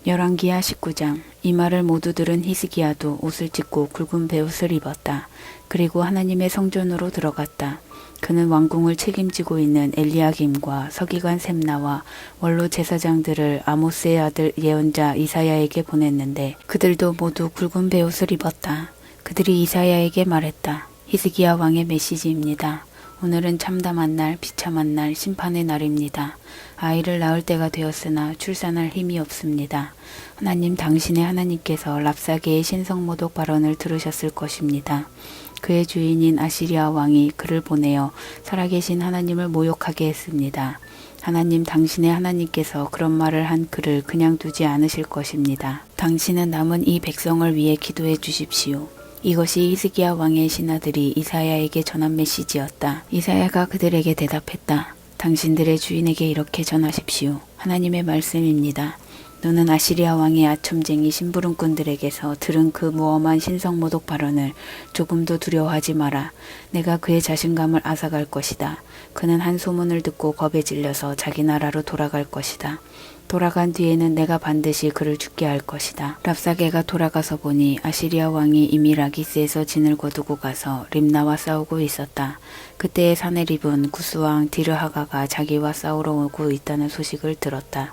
열왕기하 19장. 이 말을 모두 들은 히스기야도 옷을 찢고 굵은 베옷을 입었다. 그리고 하나님의 성전으로 들어갔다. 그는 왕궁을 책임지고 있는 엘리야김과 서기관 셈나와 원로 제사장들을 아모스의 아들 예언자 이사야에게 보냈는데 그들도 모두 굵은 베옷을 입었다. 그들이 이사야에게 말했다. 히스기야 왕의 메시지입니다. 오늘은 참담한 날, 비참한 날, 심판의 날입니다. 아이를 낳을 때가 되었으나 출산할 힘이 없습니다. 하나님 당신의 하나님께서 랍사게의 신성모독 발언을 들으셨을 것입니다. 그의 주인인 아시리아 왕이 그를 보내어 살아계신 하나님을 모욕하게 했습니다. 하나님 당신의 하나님께서 그런 말을 한 그를 그냥 두지 않으실 것입니다. 당신은 남은 이 백성을 위해 기도해 주십시오. 이것이 히스기야 왕의 신하들이 이사야에게 전한 메시지였다. 이사야가 그들에게 대답했다. 당신들의 주인에게 이렇게 전하십시오. 하나님의 말씀입니다. 너는 아시리아 왕의 아첨쟁이 심부름꾼들에게서 들은 그 무엄한 신성모독 발언을 조금도 두려워하지 마라. 내가 그의 자신감을 앗아갈 것이다. 그는 한 소문을 듣고 겁에 질려서 자기 나라로 돌아갈 것이다. 돌아간 뒤에는 내가 반드시 그를 죽게 할 것이다. 랍사게가 돌아가서 보니 아시리아 왕이 이미 라기스에서 진을 거두고 가서 림나와 싸우고 있었다. 그때의 사네립은 구스왕 디르하가가 자기와 싸우러 오고 있다는 소식을 들었다.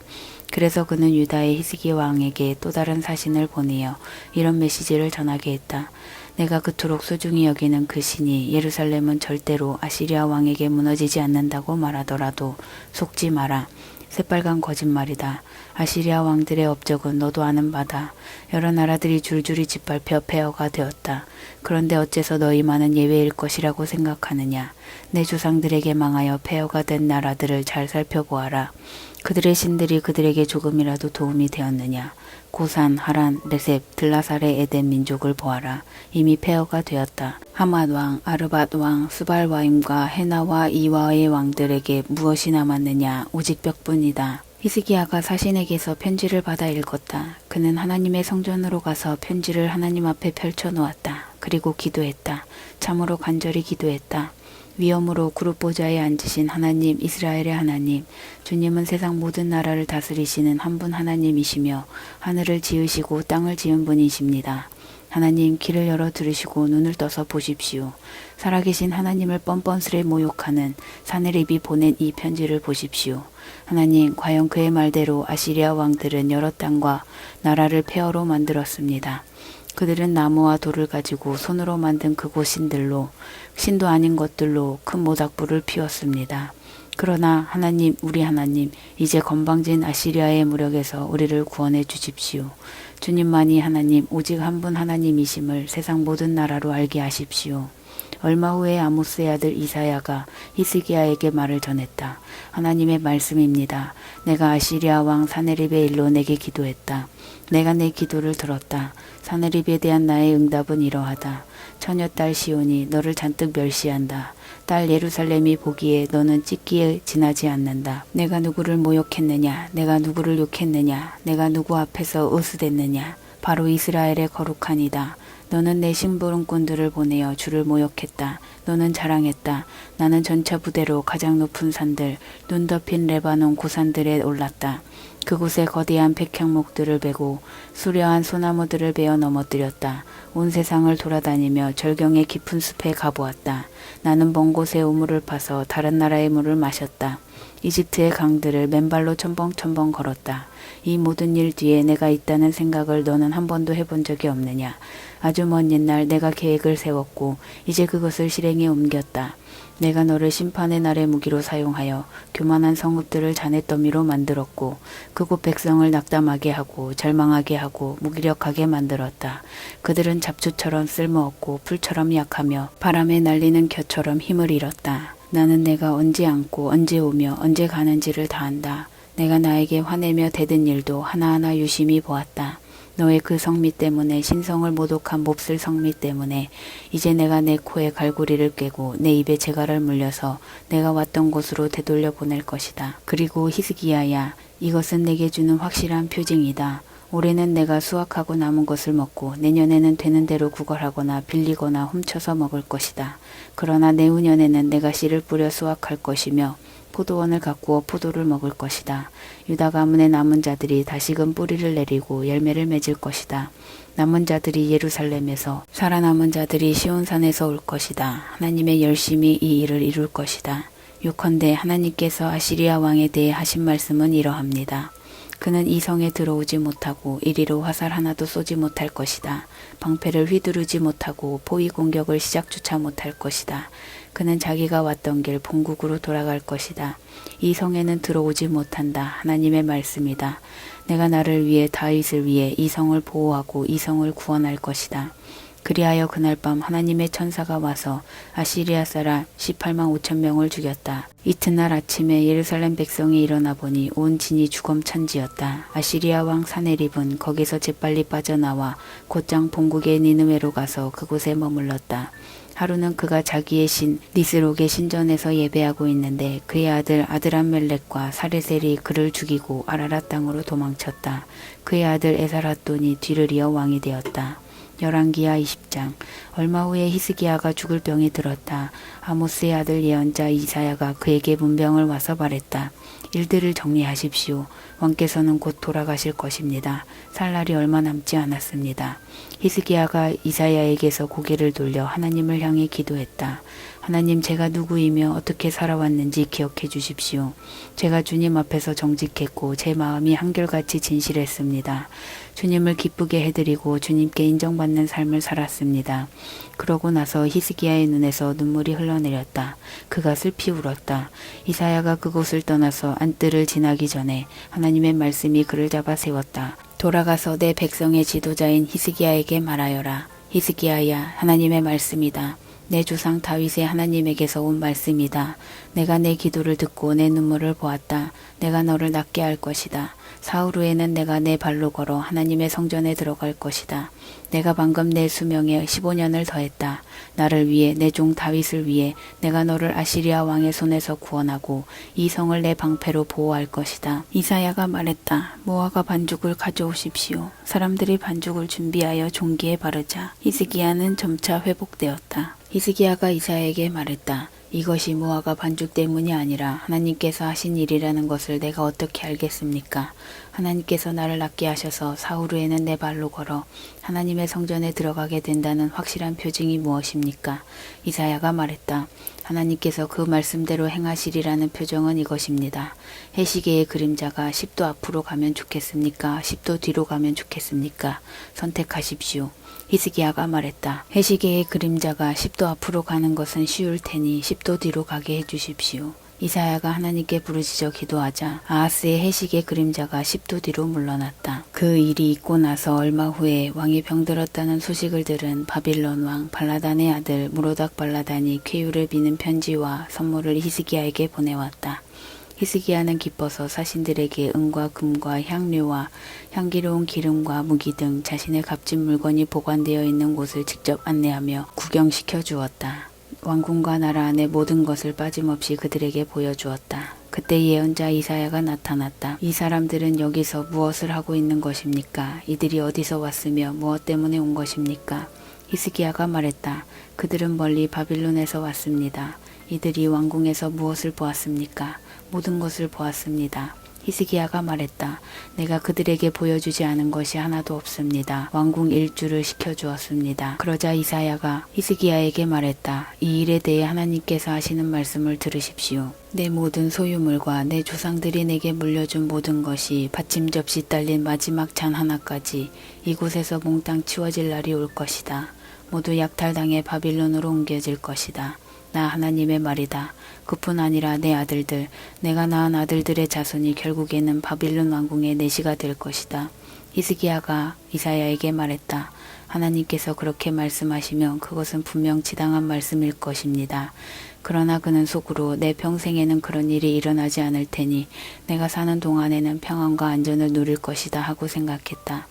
그래서 그는 유다의 히스기야 왕에게 또 다른 사신을 보내어 이런 메시지를 전하게 했다. 내가 그토록 소중히 여기는 그 신이 예루살렘은 절대로 아시리아 왕에게 무너지지 않는다고 말하더라도 속지 마라. 새빨간 거짓말이다. 아시리아 왕들의 업적은 너도 아는 바다. 여러 나라들이 줄줄이 짓밟혀 폐허가 되었다. 그런데 어째서 너희만은 예외일 것이라고 생각하느냐. 내 조상들에게 망하여 폐허가 된 나라들을 잘 살펴보아라. 그들의 신들이 그들에게 조금이라도 도움이 되었느냐. 고산, 하란, 레셉, 들라살의 에덴 민족을 보아라. 이미 폐허가 되었다. 하맛 왕, 아르밧 왕, 스발와임과 헤나와 이와의 왕들에게 무엇이 남았느냐. 오직 벽뿐이다. 히스기야가 사신에게서 편지를 받아 읽었다. 그는 하나님의 성전으로 가서 편지를 하나님 앞에 펼쳐놓았다. 그리고 기도했다. 참으로 간절히 기도했다. 위엄으로 그룹 보좌에 앉으신 하나님, 이스라엘의 하나님, 주님은 세상 모든 나라를 다스리시는 한 분 하나님이시며 하늘을 지으시고 땅을 지은 분이십니다. 하나님, 귀를 열어 들으시고 눈을 떠서 보십시오. 살아계신 하나님을 뻔뻔스레 모욕하는 사네립이 보낸 이 편지를 보십시오. 하나님, 과연 그의 말대로 아시리아 왕들은 여러 땅과 나라를 폐허로 만들었습니다. 그들은 나무와 돌을 가지고 손으로 만든 그곳 신들로, 신도 아닌 것들로 큰 모닥불을 피웠습니다. 그러나 하나님, 우리 하나님, 이제 건방진 아시리아의 무력에서 우리를 구원해 주십시오. 주님만이 하나님, 오직 한 분 하나님이심을 세상 모든 나라로 알게 하십시오. 얼마 후에 아모스의 아들 이사야가 히스기야에게 말을 전했다. 하나님의 말씀입니다. 내가 아시리아 왕 사네립의 일로 내게 기도했다. 내가 내 기도를 들었다. 사네립에 대한 나의 응답은 이러하다. 처녀딸 시온이 너를 잔뜩 멸시한다. 딸 예루살렘이 보기에 너는 찢기에 지나지 않는다. 내가 누구를 모욕했느냐? 내가 누구를 욕했느냐? 내가 누구 앞에서 으스댔느냐? 바로 이스라엘의 거룩한이다. 너는 내 심부름꾼들을 보내어 주를 모욕했다. 너는 자랑했다. 나는 전차 부대로 가장 높은 산들, 눈 덮인 레바논 고산들에 올랐다. 그곳에 거대한 백향목들을 베고 수려한 소나무들을 베어 넘어뜨렸다. 온 세상을 돌아다니며 절경의 깊은 숲에 가보았다. 나는 먼 곳에 우물을 파서 다른 나라의 물을 마셨다. 이집트의 강들을 맨발로 첨벙첨벙 걸었다. 이 모든 일 뒤에 내가 있다는 생각을 너는 한 번도 해본 적이 없느냐. 아주 먼 옛날 내가 계획을 세웠고 이제 그것을 실행에 옮겼다. 내가 너를 심판의 날의 무기로 사용하여 교만한 성읍들을 잔해더미로 만들었고 그곳 백성을 낙담하게 하고 절망하게 하고 무기력하게 만들었다. 그들은 잡초처럼 쓸모없고 풀처럼 약하며 바람에 날리는 겨처럼 힘을 잃었다. 나는 내가 언제 앉고 언제 오며 언제 가는지를 다 안다. 내가 나에게 화내며 대든 일도 하나하나 유심히 보았다. 너의 그 성미 때문에 신성을 모독한 몹쓸 성미 때문에 이제 내가 내 코에 갈고리를 꿰고 내 입에 재갈을 물려서 내가 왔던 곳으로 되돌려 보낼 것이다. 그리고 히스기야야, 이것은 내게 주는 확실한 표징이다. 올해는 내가 수확하고 남은 것을 먹고 내년에는 되는 대로 구걸하거나 빌리거나 훔쳐서 먹을 것이다. 그러나 내후년에는 내가 씨를 뿌려 수확할 것이며 포도원을 가꾸어 포도를 먹을 것이다. 유다 가문의 남은 자들이 다시금 뿌리를 내리고 열매를 맺을 것이다. 남은 자들이 예루살렘에서, 살아남은 자들이 시온산에서 올 것이다. 하나님의 열심히 이 일을 이룰 것이다. 요컨대 하나님께서 아시리아 왕에 대해 하신 말씀은 이러합니다. 그는 이 성에 들어오지 못하고 이리로 화살 하나도 쏘지 못할 것이다. 방패를 휘두르지 못하고 포위 공격을 시작조차 못할 것이다. 그는 자기가 왔던 길 본국으로 돌아갈 것이다. 이 성에는 들어오지 못한다. 하나님의 말씀이다. 내가 나를 위해 다윗을 위해 이 성을 보호하고 이 성을 구원할 것이다. 그리하여 그날 밤 하나님의 천사가 와서 아시리아 사람 18만 5천 명을 죽였다. 이튿날 아침에 예루살렘 백성이 일어나 보니 온 진이 주검천지였다. 아시리아 왕 사네립은 거기서 재빨리 빠져나와 곧장 본국의 니느웨로 가서 그곳에 머물렀다. 하루는 그가 자기의 신 니스록의 신전에서 예배하고 있는데 그의 아들 아드람멜렉과 사레셀이 그를 죽이고 아라랏 땅으로 도망쳤다. 그의 아들 에사라돈이 뒤를 이어 왕이 되었다. 열왕기하 20장. 얼마 후에 히스기야가 죽을 병이 들었다. 아모스의 아들 예언자 이사야가 그에게 문병을 와서 말했다. 일들을 정리하십시오. 왕께서는 곧 돌아가실 것입니다. 살 날이 얼마 남지 않았습니다. 히스기야가 이사야에게서 고개를 돌려 하나님을 향해 기도했다. 하나님, 제가 누구이며 어떻게 살아왔는지 기억해 주십시오. 제가 주님 앞에서 정직했고 제 마음이 한결같이 진실했습니다. 주님을 기쁘게 해드리고 주님께 인정받는 삶을 살았습니다. 그러고 나서 히스기야의 눈에서 눈물이 흘러내렸다. 그가 슬피 울었다. 이사야가 그곳을 떠나서 안뜰을 지나기 전에 하나님의 말씀이 그를 잡아 세웠다. 돌아가서 내 백성의 지도자인 히스기야에게 말하여라. 히스기야야, 하나님의 말씀이다. 내 조상 다윗의 하나님에게서 온 말씀이다. 내가 내 기도를 듣고 내 눈물을 보았다. 내가 너를 낫게 할 것이다. 사흘 후에는 내가 내 발로 걸어 하나님의 성전에 들어갈 것이다. 내가 방금 내 수명에 15년을 더했다. 나를 위해, 내 종 다윗을 위해 내가 너를 아시리아 왕의 손에서 구원하고 이 성을 내 방패로 보호할 것이다. 이사야가 말했다. 무화과 반죽을 가져오십시오. 사람들이 반죽을 준비하여 종기에 바르자 히스기야는 점차 회복되었다. 히스기야가 이사야에게 말했다. 이것이 무화과 반죽 때문이 아니라 하나님께서 하신 일이라는 것을 내가 어떻게 알겠습니까? 하나님께서 나를 낫게 하셔서 사흘 후에는 내 발로 걸어 하나님의 성전에 들어가게 된다는 확실한 표징이 무엇입니까? 이사야가 말했다. 하나님께서 그 말씀대로 행하시리라는 표정은 이것입니다. 해시계의 그림자가 10도 앞으로 가면 좋겠습니까? 10도 뒤로 가면 좋겠습니까? 선택하십시오. 히스기야가 말했다. 해시계의 그림자가 10도 앞으로 가는 것은 쉬울 테니 10도 뒤로 가게 해주십시오. 이사야가 하나님께 부르짖어 기도하자 아하스의 해시계 그림자가 10도 뒤로 물러났다. 그 일이 있고 나서 얼마 후에 왕이 병들었다는 소식을 들은 바빌론 왕 발라단의 아들 무로닥 발라단이 쾌유를 비는 편지와 선물을 히스기야에게 보내왔다. 히스기야는 기뻐서 사신들에게 은과 금과 향료와 향기로운 기름과 무기 등 자신의 값진 물건이 보관되어 있는 곳을 직접 안내하며 구경시켜 주었다. 왕궁과 나라 안의 모든 것을 빠짐없이 그들에게 보여주었다. 그때 예언자 이사야가 나타났다. 이 사람들은 여기서 무엇을 하고 있는 것입니까? 이들이 어디서 왔으며 무엇 때문에 온 것입니까? 히스기야가 말했다. 그들은 멀리 바빌론에서 왔습니다. 이들이 왕궁에서 무엇을 보았습니까? 모든 것을 보았습니다. 히스기야가 말했다. 내가 그들에게 보여주지 않은 것이 하나도 없습니다. 왕궁 일주를 시켜주었습니다. 그러자 이사야가 히스기야에게 말했다. 이 일에 대해 하나님께서 하시는 말씀을 들으십시오. 내 모든 소유물과 내 조상들이 내게 물려준 모든 것이 받침접시 딸린 마지막 잔 하나까지 이곳에서 몽땅 치워질 날이 올 것이다. 모두 약탈당해 바빌론으로 옮겨질 것이다. 나 하나님의 말이다. 그뿐 아니라 내 아들들, 내가 낳은 아들들의 자손이 결국에는 바빌론 왕궁의 내시가 될 것이다. 히스기야가 이사야에게 말했다. 하나님께서 그렇게 말씀하시면 그것은 분명 지당한 말씀일 것입니다. 그러나 그는 속으로 내 평생에는 그런 일이 일어나지 않을 테니 내가 사는 동안에는 평안과 안전을 누릴 것이다 하고 생각했다.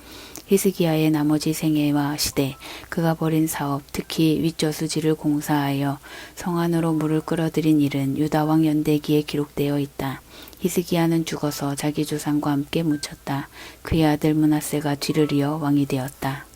히스기야의 나머지 생애와 시대, 그가 벌인 사업, 특히 윗저수지를 공사하여 성 안으로 물을 끌어들인 일은 유다왕 연대기에 기록되어 있다. 히스기야는 죽어서 자기 조상과 함께 묻혔다. 그의 아들 므낫세가 뒤를 이어 왕이 되었다.